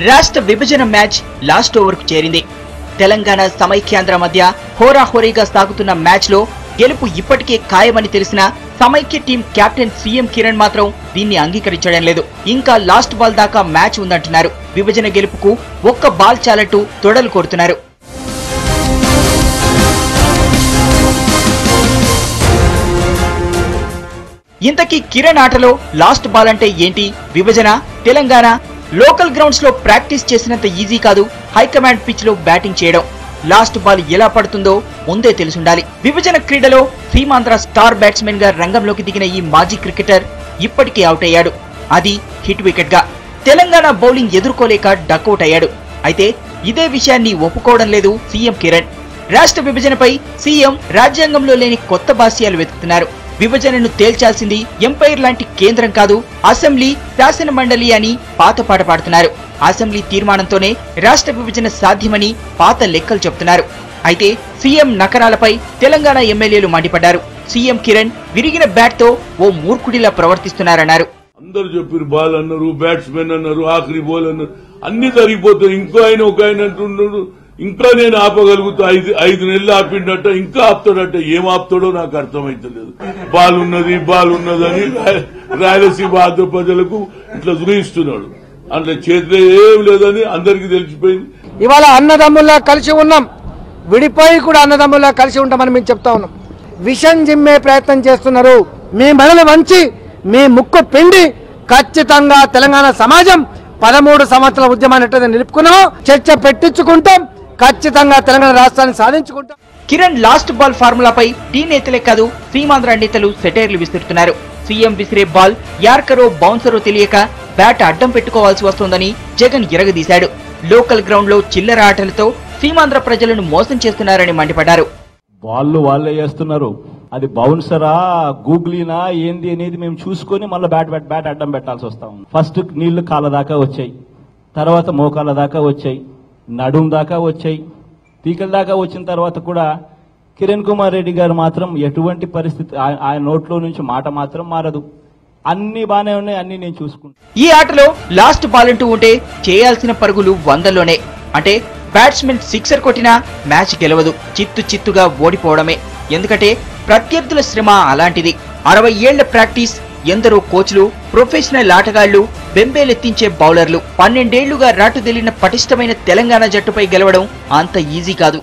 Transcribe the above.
రాష్ట్ర విభజన match last over కు చేరింది. తెలంగాణ సమైక్యాంధ్ర మధ్య హోరాహోరీగా సాగుతున్న మ్యాచ్ లో గెలుపు ఇప్పటికే ఖాయమని తెలిసిన సమైక్య టీం కెప్టెన్ సీఎం కిరణ్ మాత్రం దీన్ని అంగీకరించడం లేదు. ఇంకా లాస్ట్ బాల్ దాకా మ్యాచ్ ఉందంటున్నారు. విభజన గెలుపుకు ఒక్క బాల్ చాలంటూ తొడలు కొడుతున్నారు. ఇంతకీ కిరణ్ ఆటలో లాస్ట్ బాల్ అంటే ఏంటి? విభజన, తెలంగాణ లోకల్ గ్రౌండ్స్ లో ప్రాక్టీస్ చేసినంత ఈజీ కాదు హైకమాండ్ పిచ్ లో బ్యాటింగ్ చేయడం. లాస్ట్ బాల్ ఎలా పడుతుందో ముందే తెలుసుండాలి. విభజన క్రీడలో సీమాంధ్ర స్టార్ బ్యాట్స్మెన్ గా రంగంలోకి దిగిన ఈ మాజీ క్రికెటర్ ఇప్పటికే అవుట్ అయ్యాడు. అది హిట్ వికెట్ గా. తెలంగాణ బౌలింగ్ ఎదుర్కోలేక డక్అవుట్ అయ్యాడు. అయితే ఇదే విషయాన్ని ఒప్పుకోవడం లేదు సీఎం కిరణ్. రాష్ట్ర విభజనపై సీఎం రాజ్యాంగంలో లేని కొత్త భాష్యాలు వెతుకుతున్నారు. విభజనను తేల్చాల్సింది ఎంపైర్ లాంటి కేంద్రం కాదు, అసెంబ్లీ, శాసన మండలి అని పాత పాట పాడుతున్నారు. అసెంబ్లీ తీర్మానంతోనే రాష్ట్ర విభజన సాధ్యమని పాత లెక్కలు చెప్తున్నారు. అయితే సీఎం నకరాలపై తెలంగాణ ఎమ్మెల్యేలు మండిపడ్డారు. సీఎం కిరణ్ విరిగిన బ్యాట్ తో ఓ మూర్ఖుడిలా ప్రవర్తిస్తున్నారన్నారు. అందరు చెప్పారు, బాల్ అన్నారు, బ్యాట్స్మెన్ అన్నారు, ఆఖరి బాల్ అన్నారు, అన్ని జరిగిపోతాయి. ఇంకో ఆయన ఒక ఆయన అంటున్నాడు, ఇంకా నేను ఆపగలుగుతా, 5 నెలలు ఆపిండట, ఇంకా ఆపుతాడట. ఏం ఆపుతాడో నాకు అర్థమైతలేదు. బాల్ ఉన్నదని రాయలసీమ ఆంధ్ర ప్రజలకు ఇట్లా చూపిస్తున్నాడు. అట్లా చేతిలో ఏం లేదని అందరికీ తెలిసిపోయింది. ఇవాళ అన్నదమ్ముల్లా కలిసి ఉన్నాం, విడిపోయి కూడా అన్నదమ్ముల్లా కలిసి ఉంటామని మేము చెప్తా ఉన్నాం. విషం జిమ్మే ప్రయత్నం చేస్తున్నారు. మీ మెడలు వంచి మీ ముక్కు పిండి ఖచ్చితంగా తెలంగాణ సమాజం 13 సంవత్సరాల ఉద్యమాన్ని నిలుపుకున్నాం. చర్చ పెట్టించుకుంటాం, ఖచ్చితంగా తెలంగాణ రాష్ట్రాన్ని సాధించుకుంటాం. కిరణ్ లాస్ట్ బాల్ ఫార్ములాపై టీ నేతలే కాదు సీమాంధ్ర నేతలు సెటైర్లు విసురుతున్నారు. సీఎం విసిరే బాల్ యార్కరో బౌన్సరో తెలియక బ్యాట్ అడ్డం పెట్టుకోవాల్సి వస్తోందని జగన్ ఎరగదీశాడు. లోకల్ గ్రౌండ్ లో చిల్లర ఆటలతో సీమాంధ్ర ప్రజలను మోసం చేస్తున్నారని మండిపడ్డారు. బాల్లు వాళ్ళే చేస్తున్నారు, అది బౌన్సరా గూగ్లీనా ఏంది అనేది మేము చూసుకొని మళ్ళీ బ్యాట్ అడ్డం పెట్టాల్సి వస్తా ఉంది. ఫస్ట్ నీళ్లు కాళ్ళ దాకా వచ్చాయి, తర్వాత మోకాళ్ళ దాకా వచ్చాయి, నడుం దాకా వచ్చాయి, పీకల దాకా వచ్చిన తర్వాత కూడా కిరణ్ కుమార్ రెడ్డి గారు మాత్రం ఎటువంటి పరిస్థితి, ఆయన నోట్లో నుంచి మాట మాత్రం మారదు. అన్ని బానే ఉన్నాయి, అన్ని నేను చూసుకుంటాను. ఈ ఆటలో లాస్ట్ బాల్ అంటూ ఉంటే చేయాల్సిన పరుగులు 100లోనే. అంటే బ్యాట్స్మెన్ సిక్సర్ కొట్టినా మ్యాచ్ గెలవదు, చిత్తుగా ఓడిపోవడమే. ఎందుకంటే ప్రత్యర్థుల శ్రమ అలాంటిది. 60 ఏళ్ల ప్రాక్టీస్, ఎందరో కోచ్లు, ప్రొఫెషనల్ ఆటగాళ్లు, బెంబేలెత్తించే బౌలర్లు, 12 ఏళ్లుగా రాటుదేలిన పటిష్టమైన తెలంగాణ జట్టుపై గెలవడం అంత ఈజీ కాదు.